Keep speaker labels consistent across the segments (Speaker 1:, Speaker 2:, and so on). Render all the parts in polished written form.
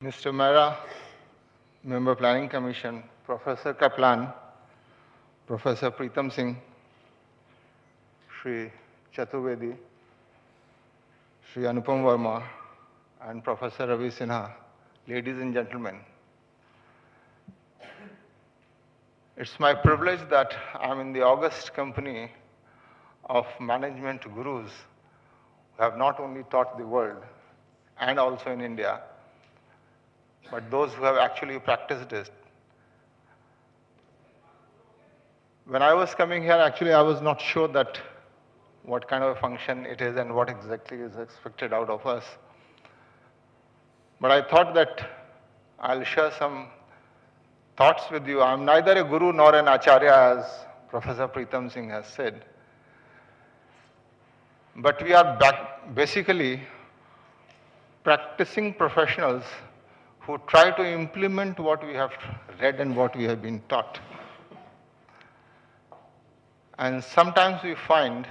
Speaker 1: Mr. Mehra, Member Planning Commission, Professor Kaplan, Professor Pritam Singh, Sri Chaturvedi, Sri Anupam Verma, and Professor Ravi Sinha, ladies and gentlemen. It's my privilege that I'm in the august company of management gurus who have not only taught the world and also in India, but those who have actually practiced it. When I was coming here, actually, I was not sure that what kind of a function it is and what exactly is expected out of us. But I thought that I'll share some thoughts with you. I'm neither a guru nor an acharya, as Professor Pritam Singh has said. But we are basically practicing professionals who try to implement what we have read and what we have been taught. And sometimes we find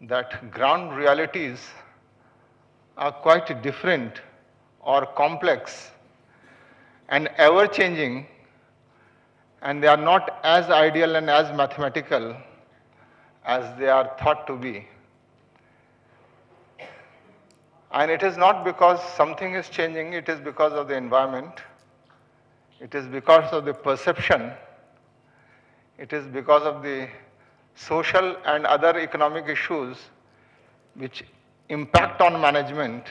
Speaker 1: that ground realities are quite different or complex and ever-changing, and they are not as ideal and as mathematical as they are thought to be. And it is not because something is changing, it is because of the environment, it is because of the perception, it is because of the social and other economic issues which impact on management,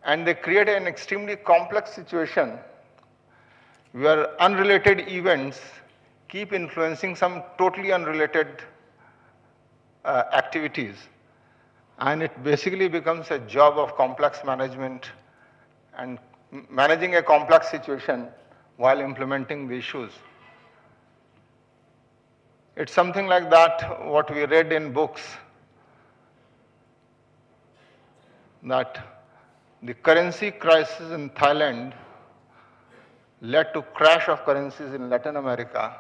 Speaker 1: and they create an extremely complex situation where unrelated events keep influencing some totally unrelated activities. And it basically becomes a job of complex management and managing a complex situation while implementing the issues. It's something like that, what we read in books, that the currency crisis in Thailand led to crash of currencies in Latin America.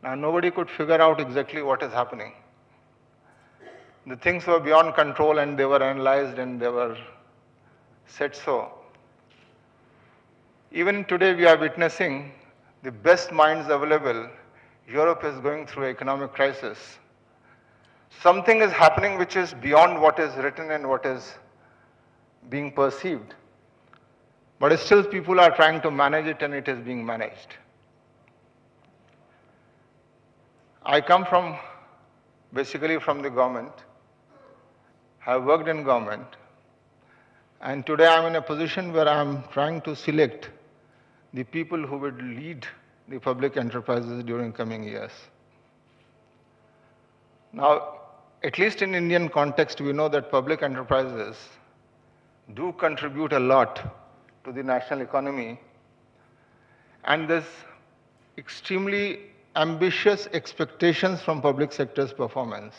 Speaker 1: Now nobody could figure out exactly what is happening. The things were beyond control and they were analyzed and they were said so. Even today we are witnessing the best minds available. Europe is going through an economic crisis. Something is happening which is beyond what is written and what is being perceived. But still people are trying to manage it and it is being managed. I come basically from the government. Have worked in government, and today I'm in a position where I'm trying to select the people who would lead the public enterprises during coming years. Now, at least in Indian context, we know that public enterprises do contribute a lot to the national economy, and there's extremely ambitious expectations from public sector's performance.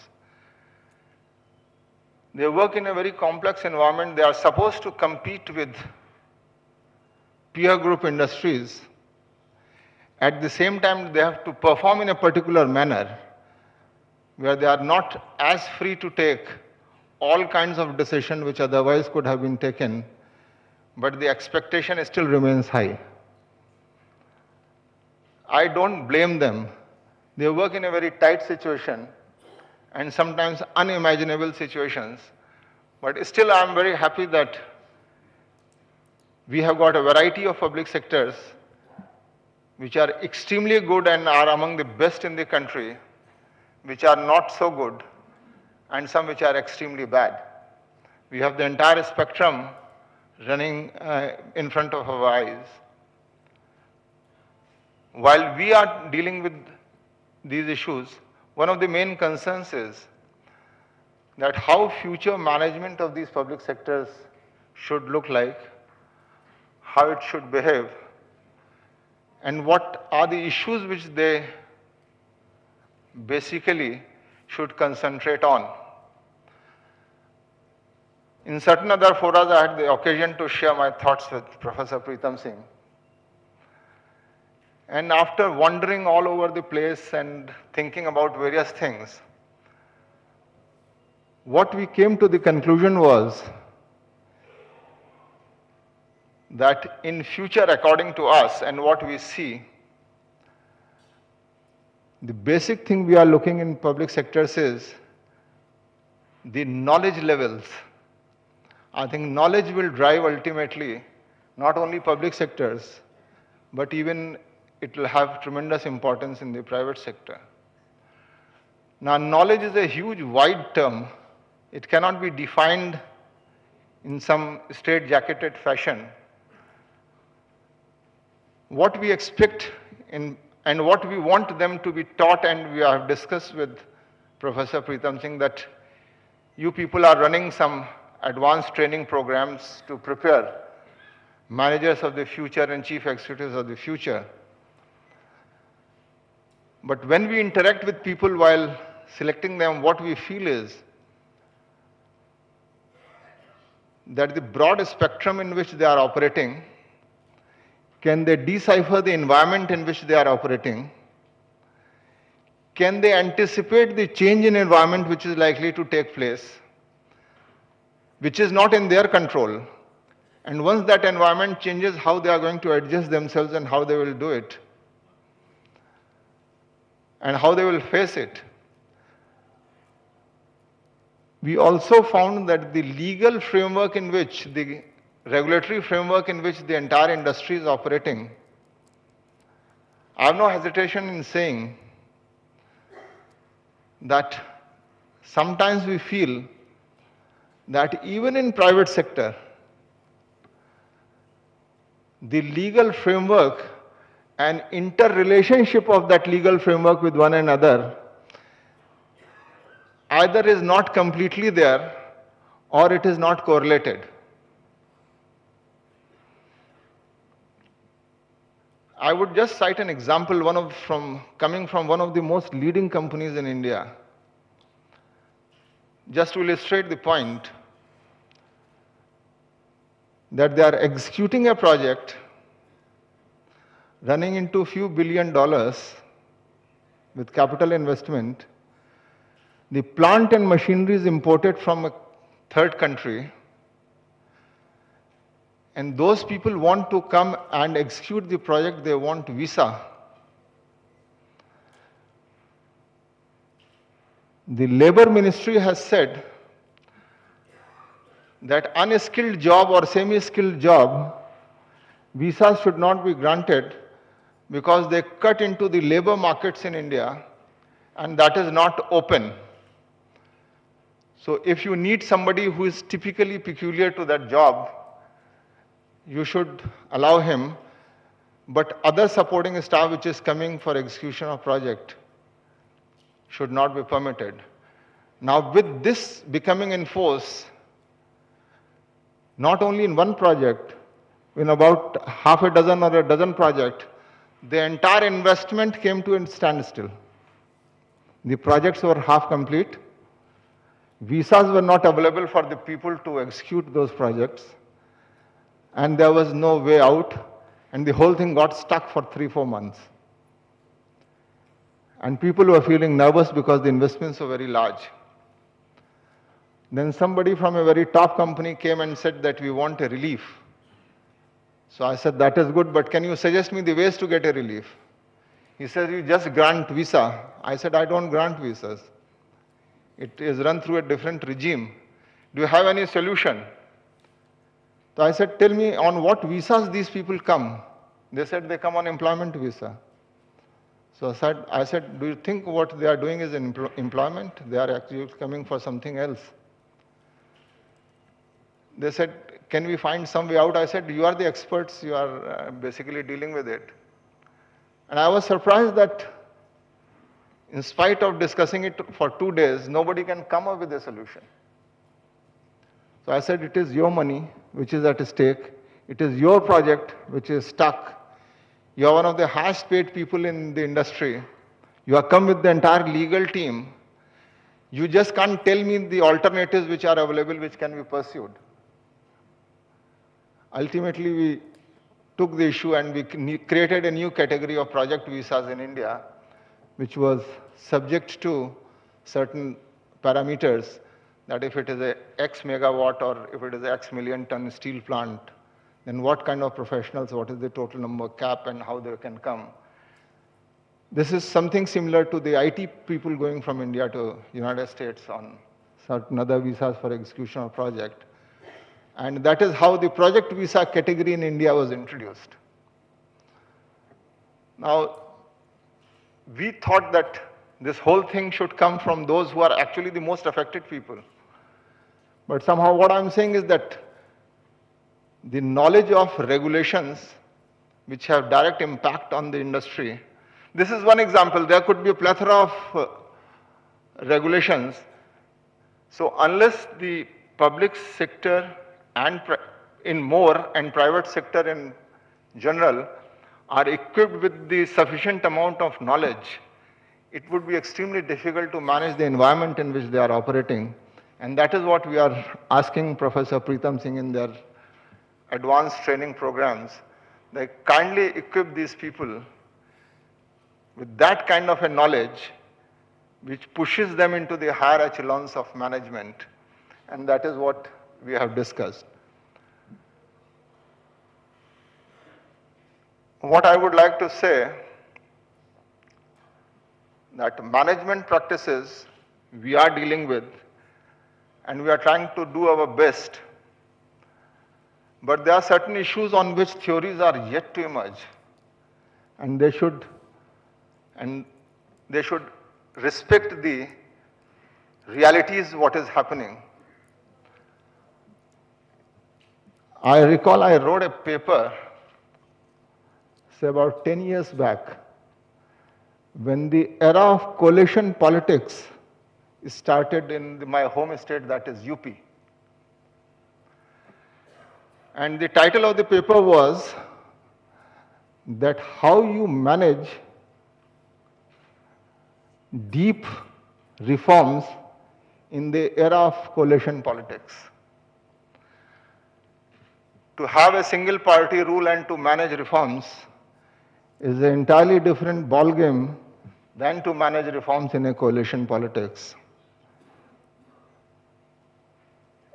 Speaker 1: They work in a very complex environment. They are supposed to compete with peer group industries. At the same time, they have to perform in a particular manner where they are not as free to take all kinds of decisions which otherwise could have been taken, but the expectation still remains high. I don't blame them. They work in a very tight situation and sometimes unimaginable situations. But still, I'm very happy that we have got a variety of public sectors which are extremely good and are among the best in the country, which are not so good, and some which are extremely bad. We have the entire spectrum running in front of our eyes. While we are dealing with these issues, one of the main concerns is that how future management of these public sectors should look like, how it should behave, and what are the issues which they basically should concentrate on. In certain other forums, I had the occasion to share my thoughts with Professor Pritam Singh. And after wandering all over the place and thinking about various things, what we came to the conclusion was that in future, according to us and what we see, the basic thing we are looking in public sectors is the knowledge levels. I think knowledge will drive ultimately not only public sectors, but even it will have tremendous importance in the private sector. Now, knowledge is a huge, wide term. It cannot be defined in some straight-jacketed fashion. What we expect and what we want them to be taught, and we have discussed with Professor Pritam Singh that you people are running some advanced training programs to prepare managers of the future and chief executives of the future. But when we interact with people while selecting them, what we feel is that the broad spectrum in which they are operating, can they decipher the environment in which they are operating? Can they anticipate the change in environment which is likely to take place, which is not in their control? And once that environment changes, how they are going to adjust themselves and how they will do it, and how they will face it. We also found that the legal framework in which, the regulatory framework in which the entire industry is operating, I have no hesitation in saying that sometimes we feel that even in private sector, the legal framework and interrelationship of that legal framework with one another either is not completely there or it is not correlated. I would just cite an example, coming from one of the most leading companies in India, just to illustrate the point that they are executing a project running into a few $1 billion with capital investment. The plant and machinery is imported from a third country, and those people want to come and execute the project, they want visa. The Labor Ministry has said that unskilled job or semi-skilled job, visas should not be granted because they cut into the labor markets in India, and that is not open. So if you need somebody who is typically peculiar to that job, you should allow him, but other supporting staff which is coming for execution of project should not be permitted. Now with this becoming in force, not only in one project, in about half a dozen or a dozen projects, the entire investment came to a standstill. The projects were half complete. Visas were not available for the people to execute those projects, and there was no way out, and the whole thing got stuck for 3-4 months. And people were feeling nervous because the investments were very large. Then somebody from a very top company came and said that we want a relief. So I said, that is good, but can you suggest me the ways to get a relief? He said, you just grant visa. I said, I don't grant visas. It is run through a different regime. Do you have any solution? So I said, tell me on what visas these people come. They said they come on employment visa. So I said, do you think what they are doing is employment? They are actually coming for something else. They said, can we find some way out? I said, you are the experts, you are basically dealing with it. And I was surprised that in spite of discussing it for 2 days, nobody can come up with a solution. So I said, it is your money which is at stake. It is your project which is stuck. You are one of the highest paid people in the industry. You have come with the entire legal team. You just can't tell me the alternatives which are available which can be pursued. Ultimately, we took the issue and we created a new category of project visas in India, which was subject to certain parameters, that if it is a X megawatt or if it is a X million ton steel plant, then what kind of professionals, what is the total number cap and how they can come. This is something similar to the IT people going from India to United States on certain other visas for execution of project. And that is how the project visa category in India was introduced. Now, we thought that this whole thing should come from those who are actually the most affected people. But somehow what I'm saying is that the knowledge of regulations which have direct impact on the industry. This is one example. There could be a plethora of regulations. So unless the public sector and private sector in general are equipped with the sufficient amount of knowledge, it would be extremely difficult to manage the environment in which they are operating. And that is what we are asking Professor Pritam Singh in their advanced training programs. They kindly equip these people with that kind of a knowledge which pushes them into the higher echelons of management. And that is what we have discussed. What I would like to say, that management practices we are dealing with, and we are trying to do our best. But there are certain issues on which theories are yet to emerge, and they should respect the realities what is happening. I recall I wrote a paper, say about 10 years back, when the era of coalition politics started in my home state, that is UP. And the title of the paper was that how you manage deep reforms in the era of coalition politics. To have a single party rule and to manage reforms is an entirely different ballgame than to manage reforms in a coalition politics.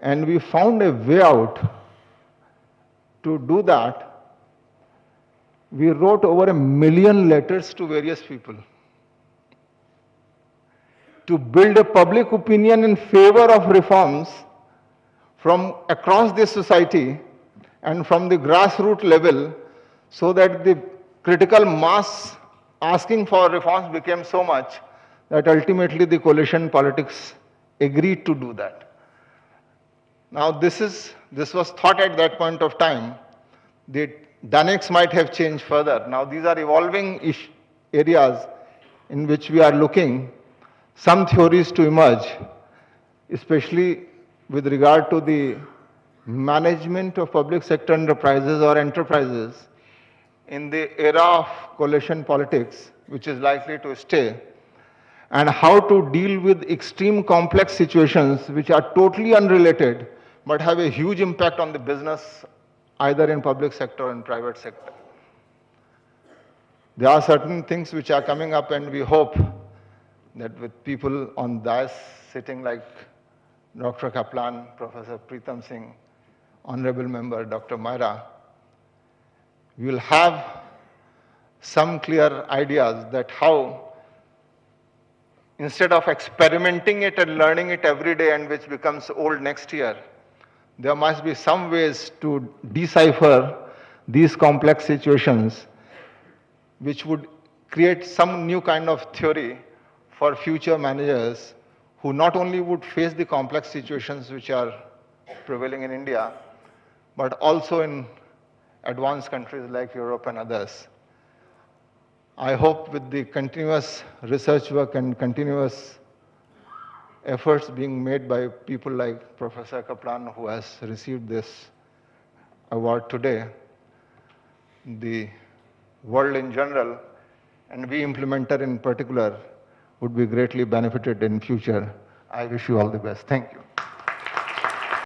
Speaker 1: And we found a way out. To do that, we wrote over 1 million letters to various people to build a public opinion in favor of reforms from across the society and from the grassroots level, so that the critical mass asking for reforms became so much that ultimately the coalition politics agreed to do that. Now this was thought at that point of time. The dynamics might have changed further. Now these are evolving areas in which we are looking some theories to emerge, especially with regard to the management of public sector enterprises or enterprises in the era of coalition politics, which is likely to stay, and how to deal with extreme complex situations which are totally unrelated but have a huge impact on the business, either in public sector or in private sector. There are certain things which are coming up, and we hope that with people on dais sitting like Dr. Kaplan, Professor Pritam Singh, Honorable Member Dr. Myra, we will have some clear ideas that how, instead of experimenting it and learning it every day and which becomes old next year, there must be some ways to decipher these complex situations which would create some new kind of theory for future managers who not only would face the complex situations which are prevailing in India, but also in advanced countries like Europe and others. I hope with the continuous research work and continuous efforts being made by people like Professor Kaplan, who has received this award today, the world in general, and we implementer in particular, would be greatly benefited in future. I wish you all the best. Thank you.